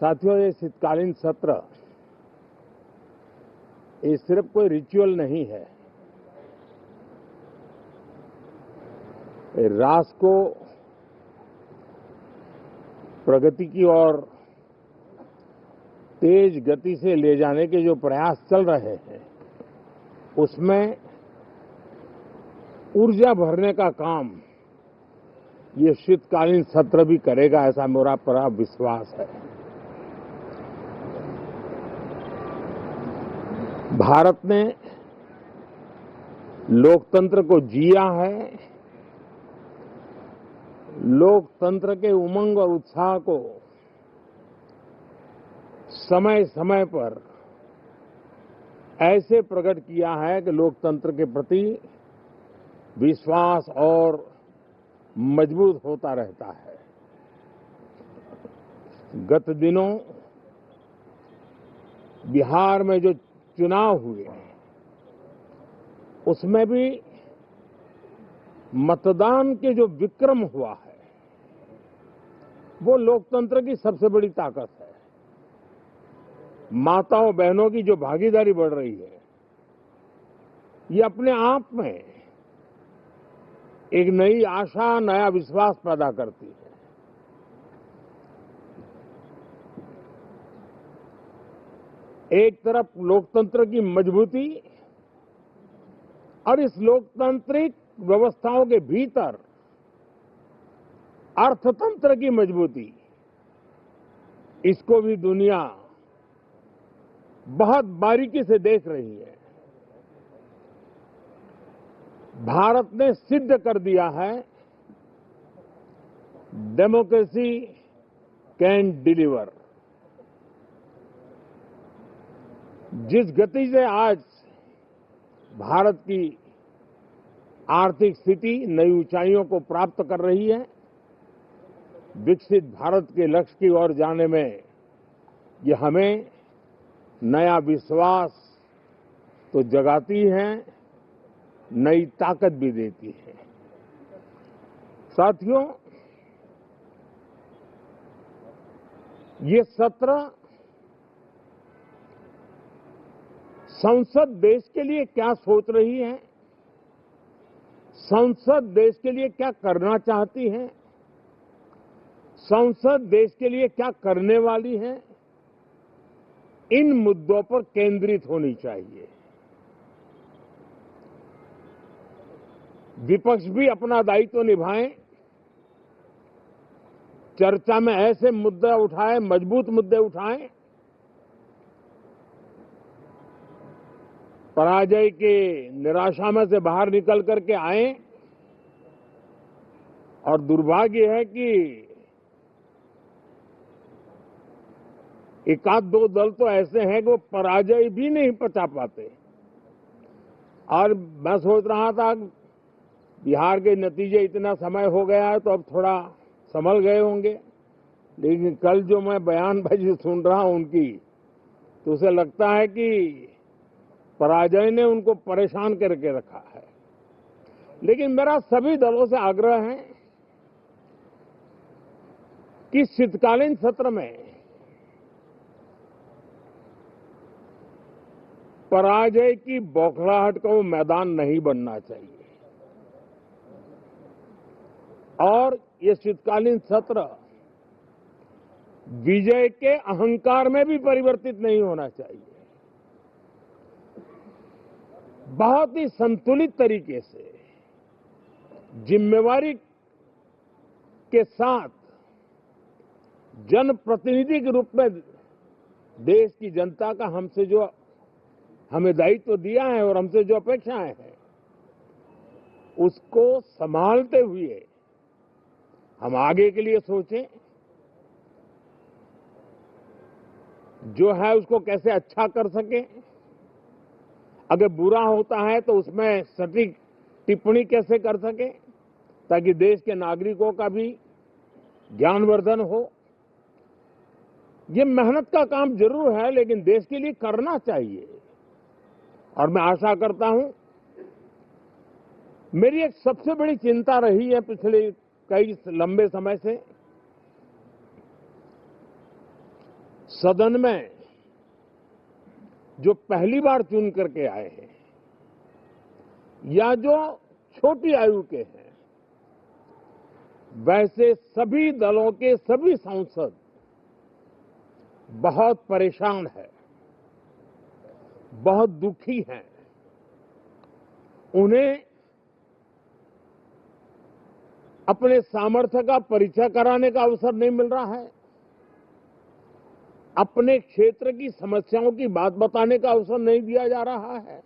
साथियों, ये शीतकालीन सत्र ये सिर्फ कोई रिचुअल नहीं है। राष्ट्र को प्रगति की ओर तेज गति से ले जाने के जो प्रयास चल रहे हैं, उसमें ऊर्जा भरने का काम ये शीतकालीन सत्र भी करेगा, ऐसा मेरा पूरा विश्वास है। भारत ने लोकतंत्र को जिया है, लोकतंत्र के उमंग और उत्साह को समय समय पर ऐसे प्रकट किया है कि लोकतंत्र के प्रति विश्वास और मजबूत होता रहता है। गत दिनों बिहार में जो चुनाव हुए, उसमें भी मतदान के जो विक्रम हुआ है, वो लोकतंत्र की सबसे बड़ी ताकत है। माताओं बहनों की जो भागीदारी बढ़ रही है, ये अपने आप में एक नई आशा, नया विश्वास पैदा करती है। एक तरफ लोकतंत्र की मजबूती और इस लोकतांत्रिक व्यवस्थाओं के भीतर अर्थतंत्र की मजबूती, इसको भी दुनिया बहुत बारीकी से देख रही है। भारत ने सिद्ध कर दिया है, डेमोक्रेसी कैन डिलीवर। जिस गति से आज भारत की आर्थिक स्थिति नई ऊंचाइयों को प्राप्त कर रही है, विकसित भारत के लक्ष्य की ओर जाने में ये हमें नया विश्वास तो जगाती है, नई ताकत भी देती है। साथियों, ये सत्र संसद देश के लिए क्या सोच रही है, संसद देश के लिए क्या करना चाहती है, संसद देश के लिए क्या करने वाली है, इन मुद्दों पर केंद्रित होनी चाहिए। विपक्ष भी अपना दायित्व निभाएं, चर्चा में ऐसे मुद्दे उठाएं, मजबूत मुद्दे उठाएं, पराजय के निराशा में से बाहर निकल करके आए। और दुर्भाग्य है कि एक आध दो दल तो ऐसे हैं कि वो पराजय भी नहीं पचा पाते। और मैं सोच रहा था बिहार के नतीजे इतना समय हो गया है तो अब थोड़ा संभल गए होंगे, लेकिन कल जो मैं बयानबाजी सुन रहा हूं उनकी, तो उसे लगता है कि पराजय ने उनको परेशान करके रखा है। लेकिन मेरा सभी दलों से आग्रह है कि शीतकालीन सत्र में पराजय की बौखलाहट का वो मैदान नहीं बनना चाहिए। और ये शीतकालीन सत्र विजय के अहंकार में भी परिवर्तित नहीं होना चाहिए। बहुत ही संतुलित तरीके से, जिम्मेवारी के साथ, जनप्रतिनिधि के रूप में देश की जनता का हमसे जो हमें दायित्व दिया है और हमसे जो अपेक्षाएं हैं, उसको संभालते हुए हम आगे के लिए सोचें। जो है उसको कैसे अच्छा कर सके, अगर बुरा होता है तो उसमें सटीक टिप्पणी कैसे कर सके, ताकि देश के नागरिकों का भी ज्ञानवर्धन हो। ये मेहनत का काम जरूर है, लेकिन देश के लिए करना चाहिए। और मैं आशा करता हूं, मेरी एक सबसे बड़ी चिंता रही है पिछले कई लंबे समय से सदन में जो पहली बार चुन करके आए हैं या जो छोटी आयु के हैं, वैसे सभी दलों के सभी सांसद बहुत परेशान हैं, बहुत दुखी हैं। उन्हें अपने सामर्थ्य का परिचय कराने का अवसर नहीं मिल रहा है, अपने क्षेत्र की समस्याओं की बात बताने का अवसर नहीं दिया जा रहा है।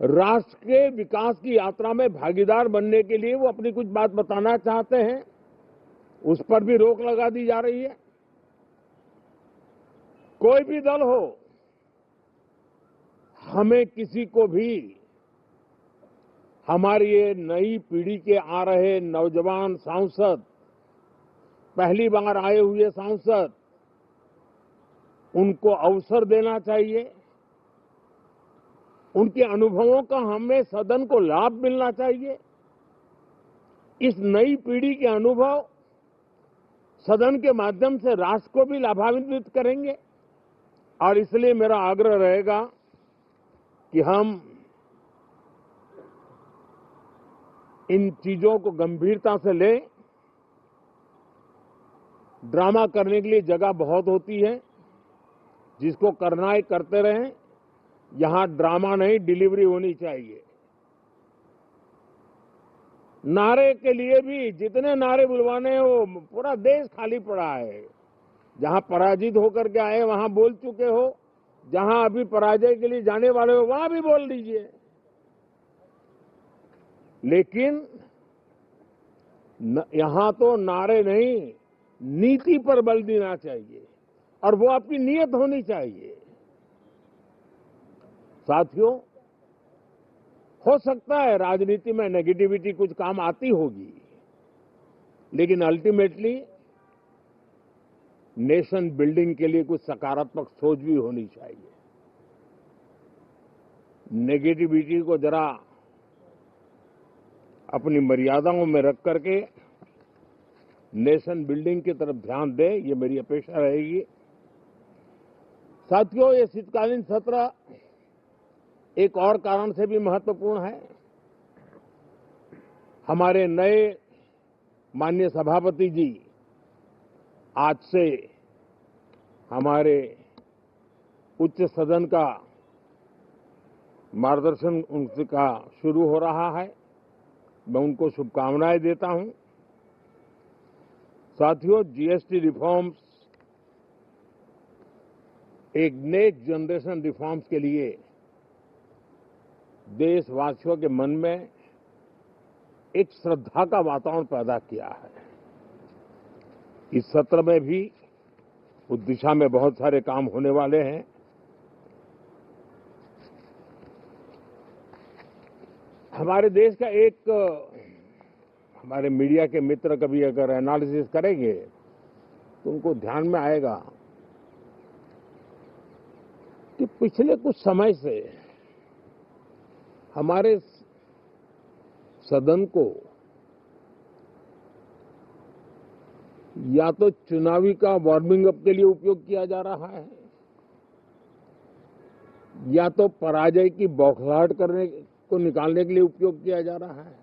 राष्ट्र के विकास की यात्रा में भागीदार बनने के लिए वो अपनी कुछ बात बताना चाहते हैं, उस पर भी रोक लगा दी जा रही है। कोई भी दल हो, हमें किसी को भी हमारी ये नई पीढ़ी के आ रहे नौजवान सांसद, पहली बार आए हुए सांसद, उनको अवसर देना चाहिए। उनके अनुभवों का हमें सदन को लाभ मिलना चाहिए। इस नई पीढ़ी के अनुभव सदन के माध्यम से राष्ट्र को भी लाभान्वित करेंगे और इसलिए मेरा आग्रह रहेगा कि हम इन चीजों को गंभीरता से लें। ड्रामा करने के लिए जगह बहुत होती है, जिसको करना है करते रहें। यहां ड्रामा नहीं, डिलीवरी होनी चाहिए। नारे के लिए भी जितने नारे बुलवाने हैं, वो पूरा देश खाली पड़ा है। जहां पराजित होकर के आए वहां बोल चुके हो, जहां अभी पराजय के लिए जाने वाले हो वहां भी बोल दीजिए, लेकिन यहां तो नारे नहीं, नीति पर बल देना चाहिए और वो आपकी नीयत होनी चाहिए। साथियों, हो सकता है राजनीति में नेगेटिविटी कुछ काम आती होगी, लेकिन अल्टीमेटली नेशन बिल्डिंग के लिए कुछ सकारात्मक सोच भी होनी चाहिए। नेगेटिविटी को जरा अपनी मर्यादाओं में रख करके नेशन बिल्डिंग की तरफ ध्यान दें, ये मेरी अपेक्षा रहेगी। साथियों, ये शीतकालीन सत्र एक और कारण से भी महत्वपूर्ण है। हमारे नए माननीय सभापति जी आज से हमारे उच्च सदन का मार्गदर्शन उनका शुरू हो रहा है। मैं उनको शुभकामनाएं देता हूं। साथियों, जीएसटी रिफॉर्म्स एक नेक्स्ट जनरेशन रिफॉर्म्स के लिए देशवासियों के मन में एक श्रद्धा का वातावरण पैदा किया है। इस सत्र में भी उस दिशा में बहुत सारे काम होने वाले हैं। हमारे देश का एक हमारे मीडिया के मित्र कभी अगर एनालिसिस करेंगे तो उनको ध्यान में आएगा कि पिछले कुछ समय से हमारे सदन को या तो चुनावी का वार्मिंग अप के लिए उपयोग किया जा रहा है, या तो पराजय की बौखलाहट करने को निकालने के लिए उपयोग किया जा रहा है।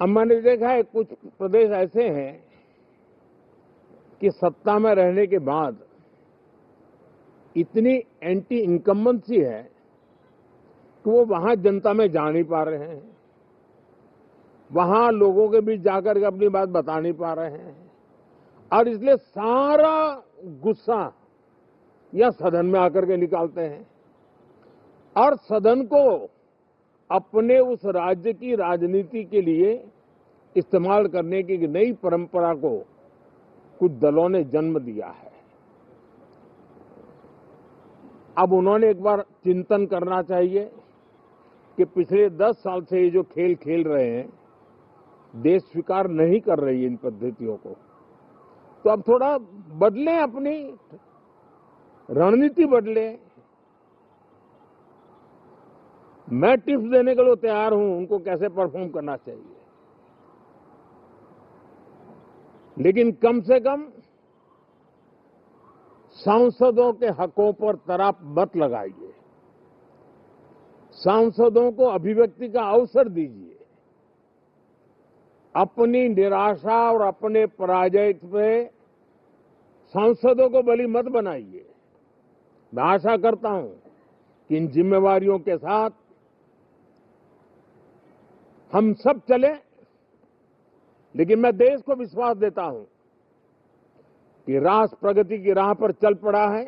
हम मैंने देखा है कुछ प्रदेश ऐसे हैं कि सत्ता में रहने के बाद इतनी एंटी इनकम्बेंसी है कि वो वहां जनता में जा नहीं पा रहे हैं, वहां लोगों के बीच जाकर के अपनी बात बता नहीं पा रहे हैं, और इसलिए सारा गुस्सा या सदन में आकर के निकालते हैं और सदन को अपने उस राज्य की राजनीति के लिए इस्तेमाल करने की नई परंपरा को कुछ दलों ने जन्म दिया है। अब उन्होंने एक बार चिंतन करना चाहिए कि पिछले 10 साल से ये जो खेल खेल रहे हैं, देश स्वीकार नहीं कर रही है इन पद्धतियों को, तो अब थोड़ा बदलें, अपनी रणनीति बदलें। मैं टिप्स देने के लिए तैयार हूं उनको कैसे परफॉर्म करना चाहिए, लेकिन कम से कम सांसदों के हकों पर तराप मत लगाइए। सांसदों को अभिव्यक्ति का अवसर दीजिए। अपनी निराशा और अपने पराजय पे सांसदों को बलि मत बनाइए। मैं आशा करता हूं कि इन जिम्मेवारियों के साथ हम सब चलें, लेकिन मैं देश को विश्वास देता हूं कि राष्ट्र प्रगति की राह पर चल पड़ा है।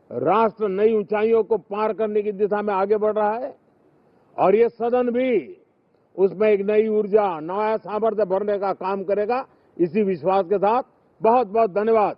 राष्ट्र नई ऊंचाइयों को पार करने की दिशा में आगे बढ़ रहा है और ये सदन भी उसमें एक नई ऊर्जा, नया सामर्थ्य भरने का काम करेगा। इसी विश्वास के साथ बहुत बहुत धन्यवाद।